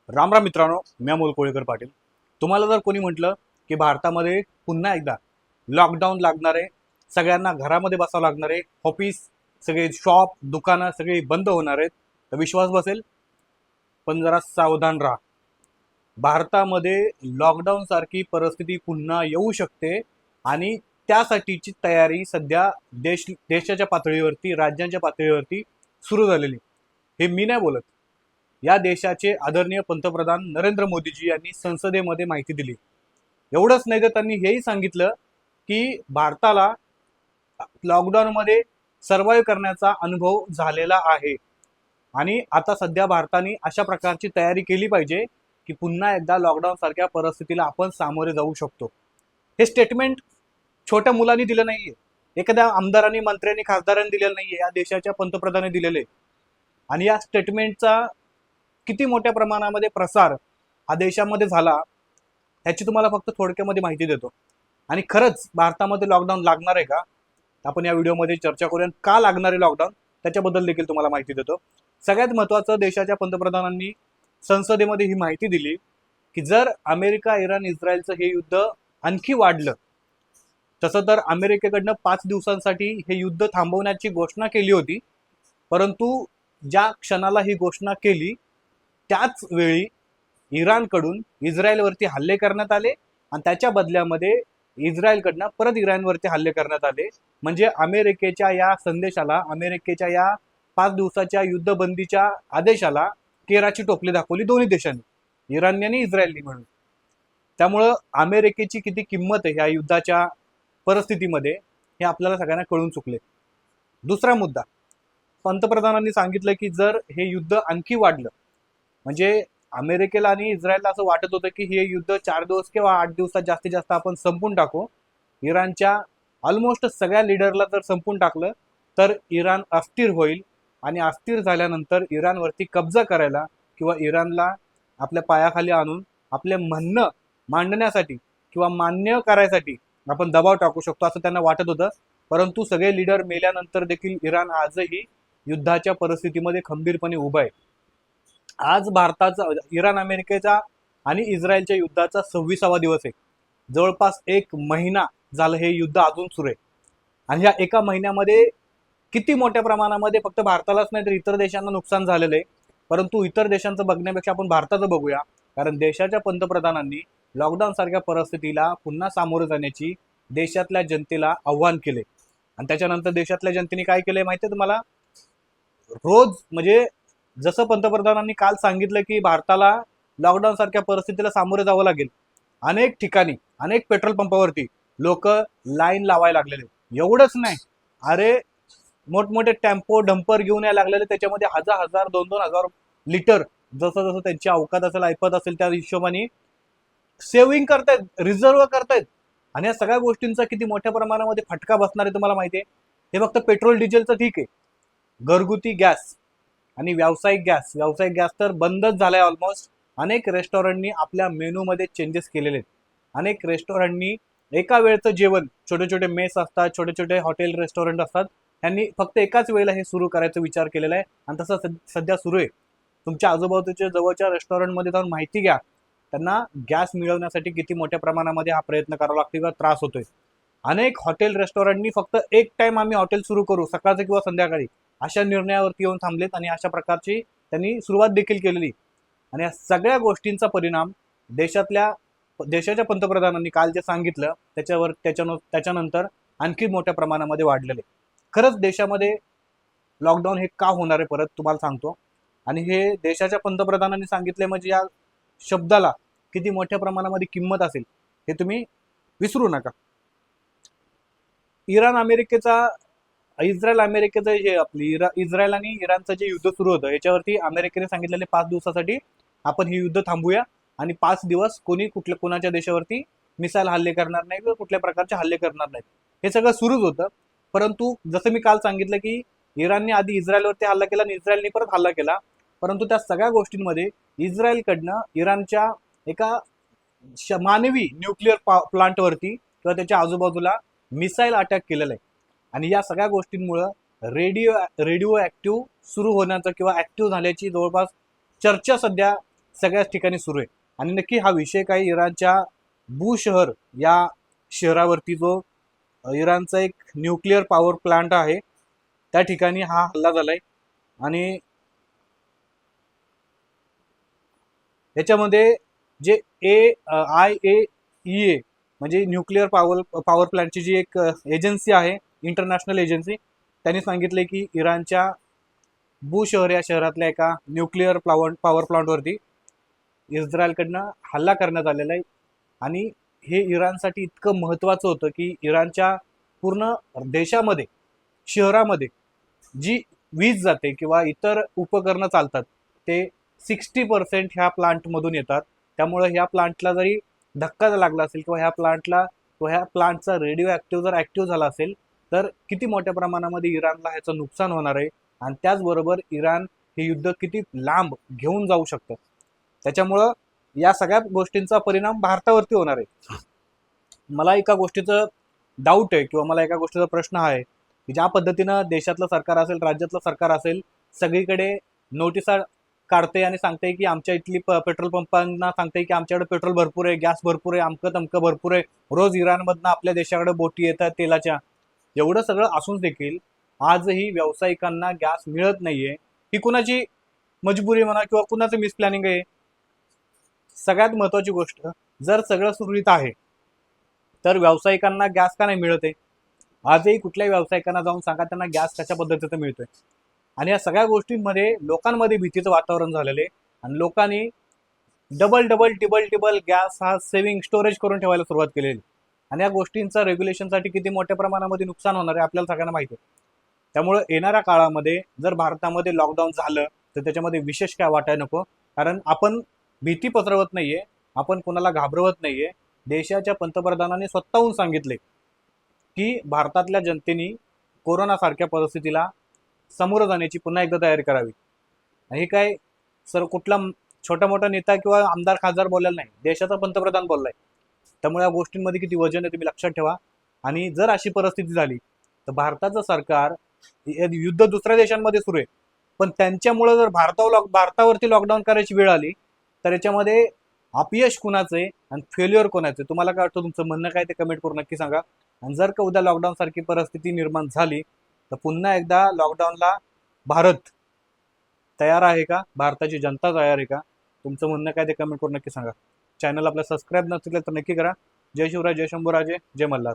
राम राम मित्रांनो, मी अमोल कोळेकर पाटील. तुम्हाला जर कोणी म्हटलं की भारतामध्ये पुन्हा एकदा लॉकडाऊन लागणार आहे, सगळ्यांना घरामध्ये बसावं लागणार आहे, ऑफिस सगळे शॉप दुकानं सगळे बंद होणार आहेत, तर विश्वास बसेल. पण जरा सावधान राहा. भारतामध्ये लॉकडाऊन सारखी परिस्थिती पुन्हा येऊ शकते आणि त्यासाठीची तयारी सध्या देशाच्या पातळीवरती, राज्यांच्या पातळीवरती सुरू झालेली. हे मी नाही बोलत, या देशाचे आदरणीय पंतप्रधान नरेंद्र मोदीजी यांनी संसदेमध्ये माहिती दिली. एवढंच नाही तर त्यांनी हेही सांगितलं की भारताला लॉकडाऊनमध्ये सर्व्हाइव्ह करण्याचा अनुभव झालेला आहे आणि आता सध्या भारताने अशा प्रकारची तयारी केली पाहिजे की पुन्हा एकदा लॉकडाऊन सारख्या परिस्थितीला आपण सामोरे जाऊ शकतो. हे स्टेटमेंट छोट्या मुलांनी दिलं नाहीये, एखाद्या आमदारांनी, मंत्र्यांनी, खासदारांनी दिलेलं नाहीये, या देशाच्या पंतप्रधानांनी दिलेले. आणि या स्टेटमेंटचा किती मोठ्या प्रमाणामध्ये प्रसार हा देशामध्ये झाला ह्याची तुम्हाला फक्त थोडक्यामध्ये माहिती देतो. आणि खरंच भारतामध्ये लॉकडाऊन लागणार आहे का, आपण या व्हिडिओमध्ये चर्चा करूया. का लागणार आहे लॉकडाऊन त्याच्याबद्दल देखील तुम्हाला माहिती देतो. सगळ्यात महत्त्वाचं, देशाच्या पंतप्रधानांनी संसदेमध्ये ही माहिती दिली की जर अमेरिका, इराण, इस्रायलचं हे युद्ध आणखी वाढलं, तसं तर अमेरिकेकडनं 5 दिवसांसाठी हे युद्ध थांबवण्याची घोषणा केली होती, परंतु ज्या क्षणाला ही घोषणा केली त्याच वेळी इराणकडून इस्रायलवरती हल्ले करण्यात आले आणि त्याच्या बदल्यामध्ये इस्रायलकडनं परत इराणवरती हल्ले करण्यात आले. म्हणजे अमेरिकेच्या या संदेशाला, अमेरिकेच्या या 5 दिवसाच्या युद्धबंदीच्या आदेशाला केराची टोपली दाखवली दोन्ही देशांनी, इराणने आणि इस्रायलने मिळून. त्यामुळं अमेरिकेची किती किंमत आहे ह्या युद्धाच्या परिस्थितीमध्ये हे आपल्याला सगळ्यांना कळून चुकले. दुसरा मुद्दा, पंतप्रधानांनी सांगितलं की जर हे युद्ध आणखी वाढलं, म्हणजे अमेरिकेला आणि इस्रायलला असं वाटत होतं की हे युद्ध 4 दिवस किंवा 8 दिवसात जास्तीत जास्त आपण संपून टाकू, इराणच्या ऑलमोस्ट सगळ्या लिडरला जर संपून टाकलं तर इराण अस्थिर होईल आणि अस्थिर झाल्यानंतर इराणवरती कब्जा करायला किंवा इराणला आपल्या पायाखाली आणून आपले म्हणणं मांडण्यासाठी किंवा मान्य करायसाठी आपण दबाव टाकू शकतो असं त्यांना वाटत होतं. परंतु सगळे लीडर मेल्यानंतर देखील इराण आजही युद्धाच्या परिस्थितीमध्ये खंबीरपणे उभा आहे. आज भारताचा, इराण अमेरिकेचा आणि इस्रायलच्या युद्धाचा 26वा दिवस आहे. जवळपास 1 महिना झालं हे युद्ध अजून सुरू आहे. आणि या एका महिन्यामध्ये किती मोठ्या प्रमाणामध्ये फक्त भारतालाच नाही तर इतर देशांना नुकसान झालेलं आहे. परंतु इतर देशांचं बघण्यापेक्षा आपण भारताचं बघूया, कारण देशाच्या पंतप्रधानांनी लॉकडाऊन सारख्या परिस्थितीला पुन्हा सामोरं जाण्याची देशातल्या जनतेला आव्हान केले. आणि त्याच्यानंतर देशातल्या जनतेने काय केलंय माहितीये तुम्हाला? रोज म्हणजे जसं पंतप्रधानांनी काल सांगितलं की भारताला लॉकडाऊन सारख्या परिस्थितीला सामोरे जावं लागेल, अनेक ठिकाणी, अनेक पेट्रोल पंपावरती लोक लाईन लावायला लागलेले. एवढंच नाही, अरे मोठमोठे टेम्पो डंपर घेऊन यायला लागलेले, त्याच्यामध्ये हजार हजार, 2-2 हजार लिटर, जसं जसं त्यांची अवकात असेल, ऐपत असेल त्या हिशोबाने सेव्हिंग करतायत, रिझर्व करतायत. आणि या सगळ्या गोष्टींचा किती मोठ्या प्रमाणामध्ये फटका बसणार आहे तुम्हाला माहिती आहे. हे फक्त पेट्रोल डिझेलचं ठीक आहे, घरगुती गॅस आणि व्यावसायिक गॅस तर बंदच झालाय ऑलमोस्ट. अनेक रेस्टॉरंटनी आपल्या मेनूमध्ये चेंजेस केलेले आहेत. अनेक रेस्टॉरंटनी एका वेळचं जेवण, छोटे छोटे मेस असतात, छोटे छोटे हॉटेल रेस्टॉरंट असतात, त्यांनी फक्त एकाच वेळेला हे सुरू करायचा विचार केलेला आहे आणि तसं सध्या सुरू आहे. तुमच्या आजूबाजूच्या जवळच्या रेस्टॉरंटमध्ये जाऊन माहिती घ्या, त्यांना गॅस मिळवण्यासाठी किती मोठ्या प्रमाणामध्ये हा प्रयत्न करावा लागतो किंवा त्रास होतोय. अनेक हॉटेल रेस्टॉरंटनी फक्त एक टाइम आम्ही हॉटेल सुरू करू, सकाळचं किंवा संध्याकाळी, अशा निर्णयावरती येऊन थांबलेत आणि अशा प्रकारची त्यांनी सुरुवात देखील केलेली. आणि या सगळ्या गोष्टींचा परिणाम देशाच्या पंतप्रधानांनी काल जे सांगितलं त्याच्यानंतर आणखी मोठ्या प्रमाणामध्ये वाढलेले. खरंच देशामध्ये लॉकडाऊन हे का होणार आहे परत तुम्हाला सांगतो. आणि हे देशाच्या पंतप्रधानांनी सांगितले म्हणजे या शब्दाला किती मोठ्या प्रमाणामध्ये किंमत असेल हे तुम्ही विसरू नका. इस्रायल अमेरिकेचं हे इस्रायल आणि इराणचं जे युद्ध सुरू होतं याच्यावरती अमेरिकेने सांगितलेले 5 दिवसासाठी आपण हे युद्ध थांबूया आणि 5 दिवस कोणी कोणाच्या देशावरती मिसाईल हल्ले करणार नाही किंवा कुठल्या प्रकारचे हल्ले करणार नाहीत, हे सगळं सुरूच होतं. परंतु जसं मी काल सांगितलं की इराणने आधी इस्रायलवरती हल्ला केला आणि इस्रायलने परत हल्ला केला. परंतु त्या सगळ्या गोष्टींमध्ये इस्रायलकडनं इराणच्या एका मानवी न्यूक्लिअर प्लांटवरती किंवा त्याच्या आजूबाजूला मिसाईल अटॅक केलेला आहे. आणि या सगळ्या गोष्टींमुळं रेडिओ ऍक्टिव्ह सुरू होण्याचं किंवा ऍक्टिव्ह झाल्याची जवळपास चर्चा सध्या सगळ्याच ठिकाणी सुरू आहे. आणि नक्की हा विषय काय, इराणच्या बू शहर या शहरावरती जो इराणचा एक न्यूक्लिअर पॉवर प्लांट आहे त्या ठिकाणी हा हल्ला झालाय. आणि याच्यामध्ये जे IAEA म्हणजे न्यूक्लिअर पॉवर प्लांटची जी एक एजन्सी आहे, इंटरनॅशनल एजन्सी, त्यांनी सांगितले की इराणच्या बू शहर या शहरातल्या एका न्यूक्लिअर पॉवर प्लांटवरती इस्रायलकडनं हल्ला करण्यात आलेला आहे. आणि हे इराणसाठी इतकं महत्त्वाचं होतं की इराणच्या पूर्ण देशामध्ये, शहरामध्ये जी वीज जाते किंवा इतर उपकरणं चालतात ते 60% ह्या प्लांटमधून येतात. त्यामुळे ह्या प्लांटला जरी धक्का लागला असेल किंवा ह्या प्लांटचा रेडिओ ॲक्टिव्ह जर ॲक्टिव्ह झाला असेल तर किती मोठ्या प्रमाणामध्ये इराणला ह्याचं नुकसान होणार आहे. आणि त्याचबरोबर इराण हे युद्ध किती लांब घेऊन जाऊ शकतं. त्याच्यामुळं या सगळ्या गोष्टींचा परिणाम भारतावरती होणार आहे. मला एका गोष्टीचं डाऊट आहे किंवा मला एका गोष्टीचा प्रश्न आहे की ज्या पद्धतीनं देशातलं सरकार असेल, राज्यातलं सरकार असेल, सगळीकडे नोटिसा काढते आणि सांगते की आमच्या इथली पेट्रोल पंपांना सांगते की आमच्याकडे पेट्रोल भरपूर आहे, गॅस भरपूर आहे, अमकं तमकं भरपूर आहे, रोज इराणमधनं आपल्या देशाकडे बोटी येतात तेलाच्या. एवढं सगळं असून देखील आजही व्यावसायिकांना गॅस मिळत नाहीये. ही कुणाची मजबुरी म्हणा किंवा कुणाचं मिसप्लॅनिंग आहे? सगळ्यात महत्वाची गोष्ट, जर सगळं सुरळीत आहे तर व्यावसायिकांना गॅस का नाही मिळत आहे? आजही कुठल्याही व्यावसायिकांना जाऊन सांगा त्यांना गॅस कशा पद्धतीचं मिळतोय. आणि या सगळ्या गोष्टींमध्ये लोकांमध्ये भीतीचं वातावरण झालेलं आहे. आणि लोकांनी डबल डबल टिबल टिबल गॅस हा सेव्हिंग स्टोरेज करून ठेवायला सुरुवात केलेली. आणि या गोष्टींचा रेग्युलेशनसाठी किती मोठ्या प्रमाणामध्ये नुकसान होणार आहे आपल्याला सगळ्यांना माहिती आहे. त्यामुळे येणाऱ्या काळामध्ये जर भारतामध्ये लॉकडाऊन झालं तर त्याच्यामध्ये विशेष काय वाटायला नको. कारण आपण भीती पसरवत नाहीये, आपण कोणाला घाबरवत नाहीये. देशाच्या पंतप्रधानांनी स्वतःहून सांगितले की भारतातल्या जनतेने कोरोनासारख्या परिस्थितीला सामोरं जाण्याची पुन्हा एकदा तयारी करावी. आणि हे काय सर कुठला छोटा मोठा नेता किंवा आमदार खासदार बोललेला नाही, देशाचा पंतप्रधान बोललाय. त्यामुळे या गोष्टींमध्ये किती वजन आहे तुम्ही लक्षात ठेवा. आणि जर अशी परिस्थिती झाली तर भारताचं सरकार, युद्ध दुसऱ्या देशांमध्ये सुरू आहे पण त्यांच्यामुळे जर भारतावरती लॉकडाऊन करायची वेळ आली तर याच्यामध्ये अपयश कुणाचं आहे आणि फेल्युअर कोणाचं आहे? तुम्हाला काय वाटतं? तुमचं म्हणणं काय ते कमेंट करून नक्की सांगा. आणि जर का उद्या लॉकडाऊन सारखी परिस्थिती निर्माण झाली तर पुन्हा एकदा लॉकडाऊनला भारत तयार आहे का? भारताची जनता तयार आहे का? तुमचं म्हणणं काय ते कमेंट करून नक्की सांगा. चॅनल आपला सबस्क्राईब नसेल तर नक्की करा. जय शिवराय, जय शंभूराजे, जय मल्हार.